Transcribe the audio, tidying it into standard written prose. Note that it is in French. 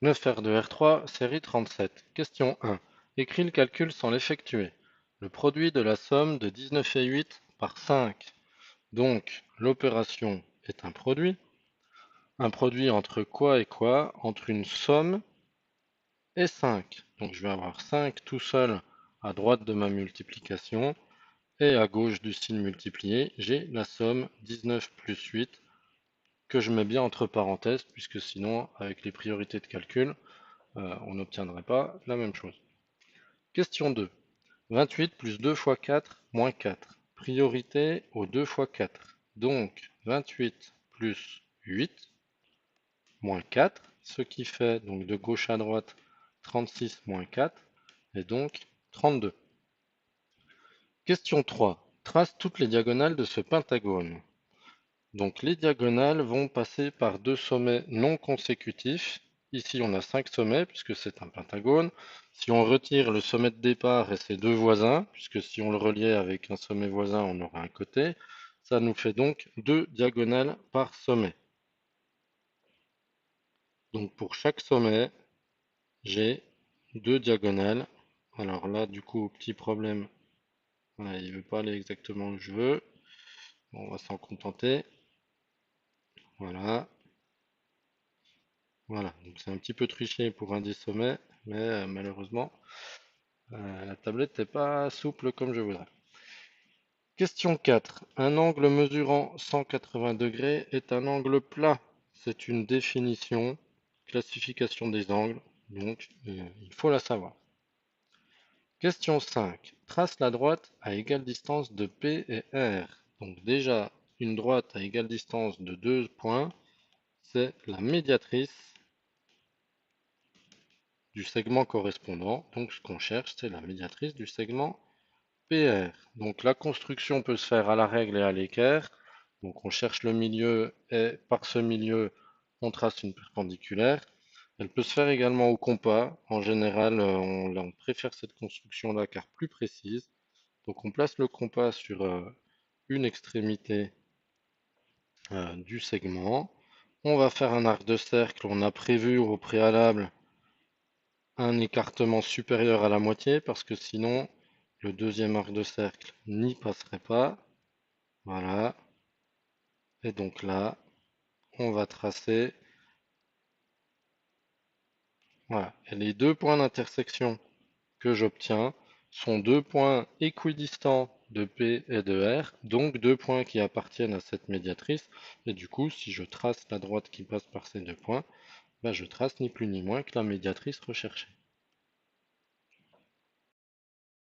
9R de R3, série 37. Question 1. Écris le calcul sans l'effectuer. Le produit de la somme de 19 et 8 par 5. Donc, l'opération est un produit. Un produit entre quoi et quoi? Entre une somme et 5. Donc, je vais avoir 5 tout seul à droite de ma multiplication. Et à gauche du signe multiplié, j'ai la somme 19 plus 8 que je mets bien entre parenthèses, puisque sinon, avec les priorités de calcul, on n'obtiendrait pas la même chose. Question 2. 28 plus 2 fois 4 moins 4. Priorité au 2 fois 4. Donc 28 plus 8 moins 4, ce qui fait donc de gauche à droite 36 moins 4, et donc 32. Question 3. Trace toutes les diagonales de ce pentagone. Donc les diagonales vont passer par deux sommets non consécutifs. Ici on a 5 sommets puisque c'est un pentagone. Si on retire le sommet de départ et ses deux voisins, puisque si on le reliait avec un sommet voisin on aura un côté, ça nous fait donc deux diagonales par sommet. Donc pour chaque sommet, j'ai deux diagonales. Alors là du coup petit problème, voilà, il ne veut pas aller exactement où je veux. Bon, on va s'en contenter. Voilà. Voilà, donc c'est un petit peu triché pour un des sommets, mais malheureusement, la tablette n'est pas souple comme je voudrais. Question 4. Un angle mesurant 180 degrés est un angle plat. C'est une définition, classification des angles, donc il faut la savoir. Question 5. Trace la droite à égale distance de P et R. Donc déjà, une droite à égale distance de deux points, c'est la médiatrice du segment correspondant. Donc ce qu'on cherche, c'est la médiatrice du segment PR. Donc la construction peut se faire à la règle et à l'équerre. Donc on cherche le milieu et par ce milieu, on trace une perpendiculaire. Elle peut se faire également au compas. En général, on préfère cette construction-là car plus précise. Donc on place le compas sur une extrémité du segment. On va faire un arc de cercle. On a prévu au préalable un écartement supérieur à la moitié parce que sinon le deuxième arc de cercle n'y passerait pas. Voilà. Et donc là, on va tracer. Voilà. Et les deux points d'intersection que j'obtiens sont deux points équidistants de P et de R, donc deux points qui appartiennent à cette médiatrice. Et du coup, si je trace la droite qui passe par ces deux points, ben je trace ni plus ni moins que la médiatrice recherchée.